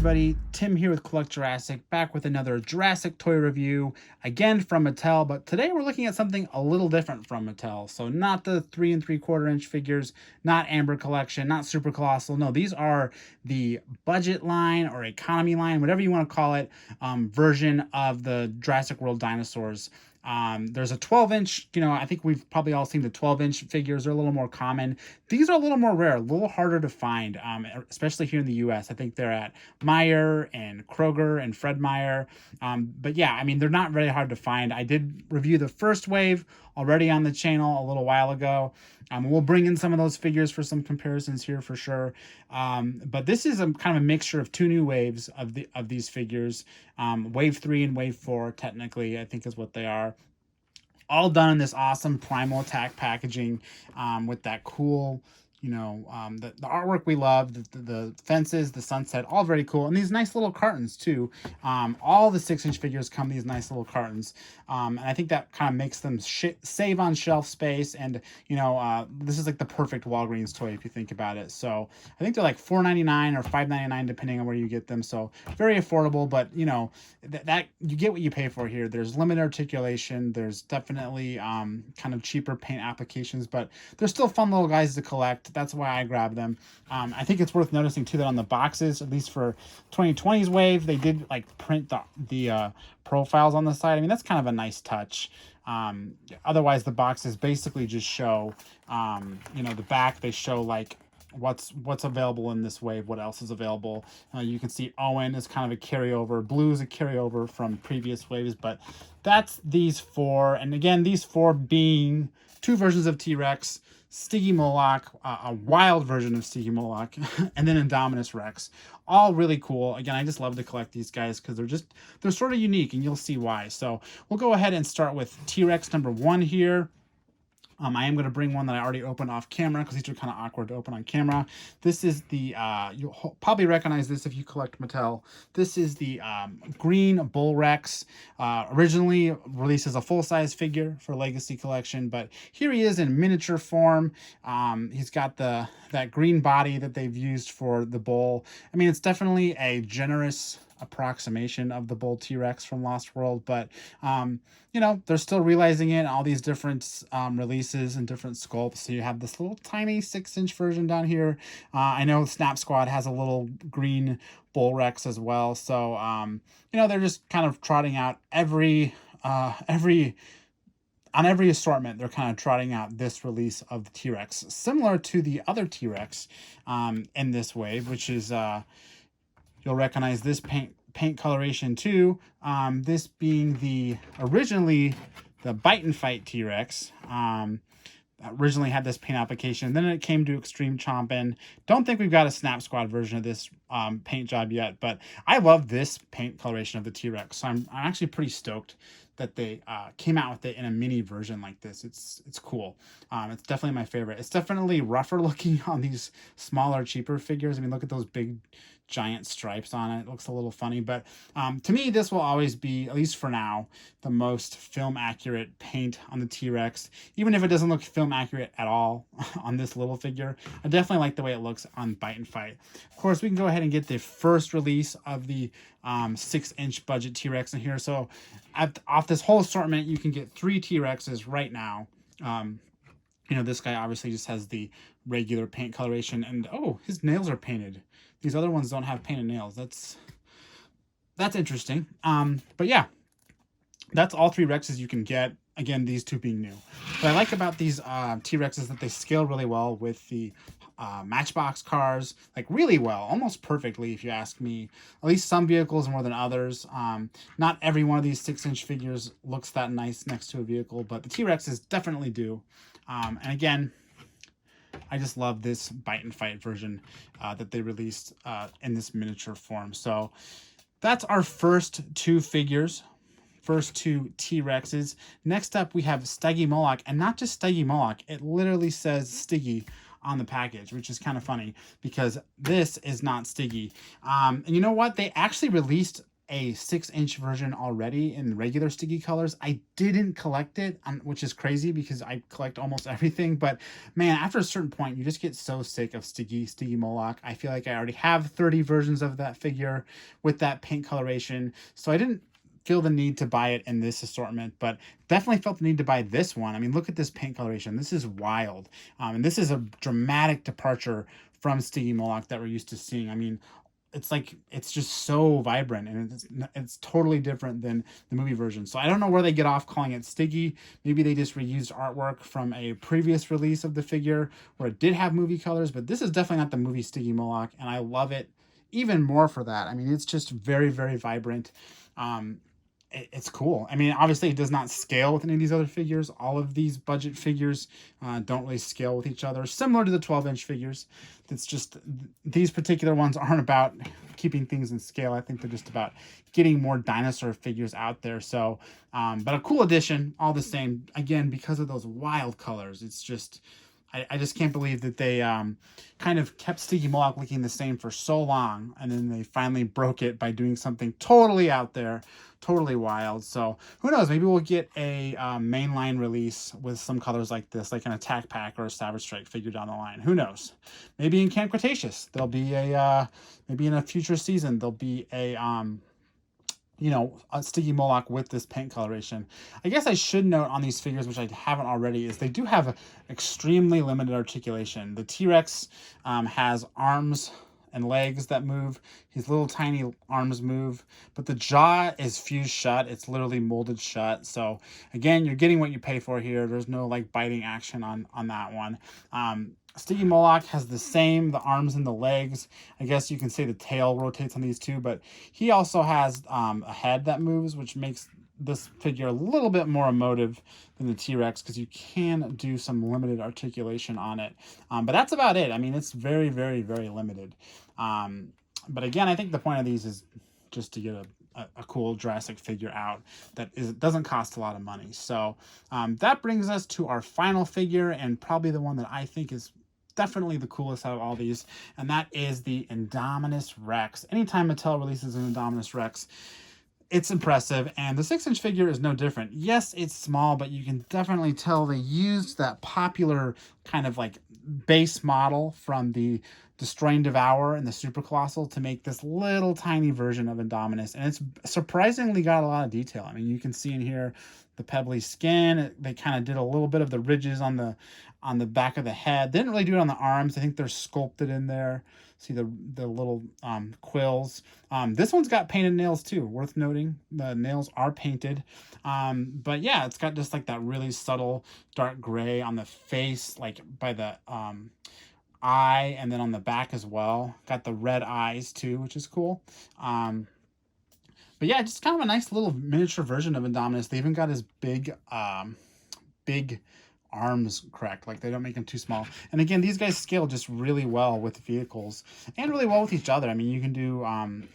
everybody, Tim here with Collect Jurassic, back with another Jurassic toy review, again from Mattel, but today we're looking at something a little different from Mattel. So not the 3 3/4 inch figures, not Amber Collection, not Super Colossal, no, these are the budget line or economy line, whatever you want to call it, version of the Jurassic World dinosaurs. There's a 12-inch, I think we've probably all seen the 12-inch figures. They're a little more common. These are a little more rare, a little harder to find, especially here in the US. I think they're at Meijer and Kroger and Fred Meyer. But yeah, I mean, they're not very hard to find. I did review the first wave already on the channel a little while ago. We'll bring in some of those figures for some comparisons here for sure. But this is a kind of a mixture of two new waves of these figures. Wave 3 and Wave 4, technically, I think is what they are. All done in this awesome Primal Attack packaging with that cool, the artwork we love, the fences, the sunset, all very cool. And these nice little cartons too. All the 6-inch figures come in these nice little cartons. And I think that kind of makes them save on shelf space. And, this is like the perfect Walgreens toy if you think about it. So I think they're like $4.99 or $5.99 depending on where you get them. So very affordable, but that you get what you pay for here. There's limited articulation. There's definitely kind of cheaper paint applications, but they're still fun little guys to collect. That's why I grabbed them. I think it's worth noticing too that on the boxes, at least for 2020's wave, they did like print the profiles on the side. I mean, that's kind of a nice touch. Otherwise, the boxes basically just show, the back. They show like what's available in this wave, what else is available. You can see Owen is kind of a carryover. Blue is a carryover from previous waves, but that's these four. And again, these four being two versions of T-Rex, Stygimoloch, a wild version of Stygimoloch, and then Indominus Rex. All really cool. Again, I just love to collect these guys because they're sort of unique, and you'll see why. So we'll go ahead and start with T-Rex number 1 here. I am going to bring one that I already opened off camera because these are kind of awkward to open on camera. This is the, you'll probably recognize this if you collect Mattel. This is the green Bull Rex, originally released as a full-size figure for Legacy Collection, but here he is in miniature form. He's got that green body that they've used for the bull. I mean, it's definitely a generous approximation of the bull T-Rex from Lost World, but they're still realizing it in all these different releases and different sculpts. So you have this little tiny 6-inch version down here. I know Snap Squad has a little green Bull Rex as well. So they're just kind of trotting out on every assortment. They're kind of trotting out this release of the T-Rex, similar to the other T-Rex in this wave, which is you'll recognize this paint coloration too. This being originally the Bite and Fight T-Rex. Originally had this paint application. Then it came to Extreme Chompin'. Don't think we've got a Snap Squad version of this paint job yet, but I love this paint coloration of the T-Rex. So I'm actually pretty stoked that they came out with it in a mini version like this. It's cool. It's definitely my favorite. It's definitely rougher looking on these smaller, cheaper figures. I mean, look at those big giant stripes on it. It looks a little funny, but to me, this will always be, at least for now, the most film accurate paint on the T-Rex. Even if it doesn't look film accurate at all on this little figure, I definitely like the way it looks on Bite and Fight. Of course, we can go ahead and get the first release of the 6-inch budget T-Rex in here. So off this whole assortment, you can get 3 T-Rexes right now. This guy obviously just has the regular paint coloration, and oh, his nails are painted. These other ones don't have painted nails. That's interesting. But yeah, that's all 3 Rexes you can get. Again, these 2 being new. What I like about these T-Rexes is that they scale really well with the Matchbox cars, like really well, almost perfectly if you ask me. At least some vehicles more than others. Not every one of these 6-inch figures looks that nice next to a vehicle, but the T-Rexes definitely do. And again, I just love this Bite and Fight version that they released in this miniature form. So that's our first 2 figures. First 2 T-Rexes. Next up, we have Stygimoloch, and not just Stygimoloch. It literally says Stiggy on the package, which is kind of funny because this is not Stiggy. And you know what? They actually released a 6-inch version already in regular Stiggy colors. I didn't collect it, which is crazy because I collect almost everything. But man, after a certain point, you just get so sick of Stygimoloch. I feel like I already have 30 versions of that figure with that paint coloration. So I didn't feel the need to buy it in this assortment, but definitely felt the need to buy this one. I mean, look at this paint coloration. This is wild. And this is a dramatic departure from Stygimoloch that we're used to seeing. I mean, it's like it's just so vibrant, and it's totally different than the movie version. So I don't know where they get off calling it Styggy. Maybe they just reused artwork from a previous release of the figure where it did have movie colors, but this is definitely not the movie Stygimoloch, and I love it even more for that. I mean, it's just very, very vibrant. It's cool. I mean, obviously it does not scale with any of these other figures. All of these budget figures don't really scale with each other, similar to the 12-inch figures. It's just these particular ones aren't about keeping things in scale. I think they're just about getting more dinosaur figures out there. So, but a cool addition all the same. Again, because of those wild colors, it's just... I just can't believe that they kind of kept Stygimoloch looking the same for so long, and then they finally broke it by doing something totally out there, totally wild. So who knows? Maybe we'll get a mainline release with some colors like this, like an Attack Pack or a Savage Strike figure down the line. Who knows? Maybe in Camp Cretaceous there'll be a maybe in a future season there'll be a you know, a Stygimoloch with this paint coloration. I guess I should note on these figures, which I haven't already, is they do have extremely limited articulation. The T-Rex has arms and legs that move. His little tiny arms move, but the jaw is fused shut. It's literally molded shut. So again, you're getting what you pay for here. There's no like biting action on that one. Stygimoloch has the arms and the legs. I guess you can say the tail rotates on these two, but he also has a head that moves, which makes this figure a little bit more emotive than the T-Rex because you can do some limited articulation on it. But that's about it. I mean, it's very, very, very limited. But again, I think the point of these is just to get a cool Jurassic figure out that doesn't cost a lot of money. So that brings us to our final figure, and probably the one that I think is definitely the coolest out of all these, and that is the Indominus Rex. Anytime Mattel releases an Indominus Rex, it's impressive, and the 6-inch figure is no different. Yes, it's small, but you can definitely tell they used that popular kind of like base model from the Destroy and Devour and the Super Colossal to make this little tiny version of Indominus, and it's surprisingly got a lot of detail. I mean, you can see in here the pebbly skin. They kind of did a little bit of the ridges on the back of the head. They didn't really do it on the arms. I think they're sculpted in there. See the little quills. This one's got painted nails too, worth noting. The nails are painted. But yeah, it's got just like that really subtle dark gray on the face, like by the eye, and then on the back as well. Got the red eyes too, which is cool. But yeah, just kind of a nice little miniature version of Indominus. They even got his big arms correct. Like, they don't make them too small. And again, these guys scale just really well with vehicles and really well with each other. I mean, you can do,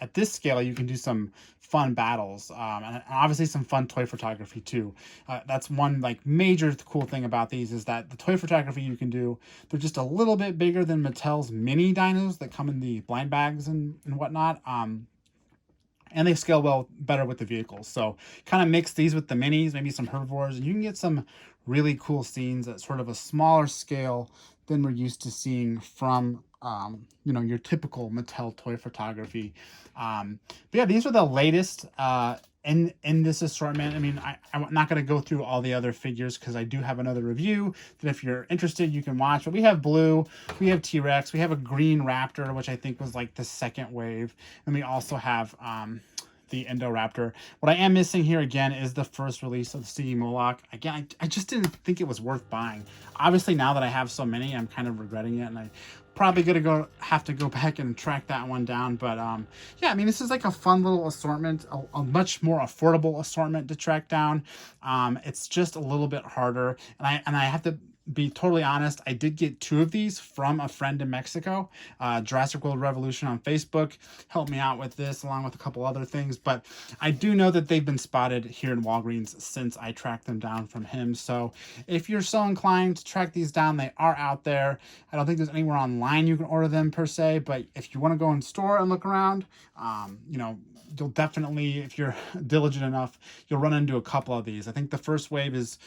at this scale, you can do some fun battles, and obviously some fun toy photography too. That's one like major cool thing about these, is that the toy photography you can do, they're just a little bit bigger than Mattel's mini dinos that come in the blind bags and whatnot. And they scale better with the vehicles. So kind of mix these with the minis, maybe some herbivores, and you can get some really cool scenes at sort of a smaller scale than we're used to seeing from, you know, your typical Mattel toy photography. But yeah, these are the latest in this assortment. I mean, I'm not going to go through all the other figures because I do have another review that if you're interested, you can watch. But we have Blue, we have T-Rex, we have a green Raptor, which I think was like the second wave. And we also have the Indoraptor. What I am missing here again is the first release of Stygimoloch. Again, I just didn't think it was worth buying. Obviously, now that I have so many, I'm kind of regretting it, and I probably gonna have to go back and track that one down. But yeah, I mean, this is like a fun little assortment, a much more affordable assortment to track down. It's just a little bit harder, and I have to be totally honest, I did get 2 of these from a friend in Mexico. Jurassic World Revolution on Facebook helped me out with this, along with a couple other things. But I do know that they've been spotted here in Walgreens since I tracked them down from him. So if you're so inclined to track these down, they are out there. I don't think there's anywhere online you can order them per se, but if you want to go in store and look around, you know, you'll definitely, if you're diligent enough, you'll run into a couple of these. I think the first wave is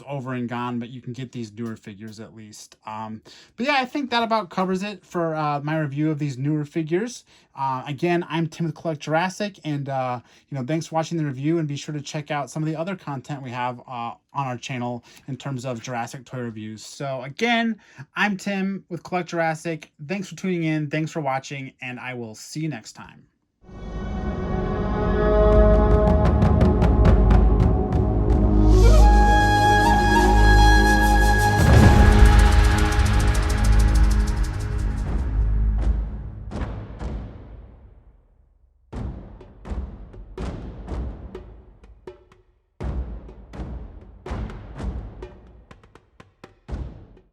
over and gone, but you can get these newer figures at least. But yeah, I think that about covers it for my review of these newer figures. Again, I'm Tim with Collect Jurassic, and thanks for watching the review, and be sure to check out some of the other content we have on our channel in terms of Jurassic toy reviews. So again, I'm Tim with Collect Jurassic. Thanks for tuning in, thanks for watching, and I will see you next time.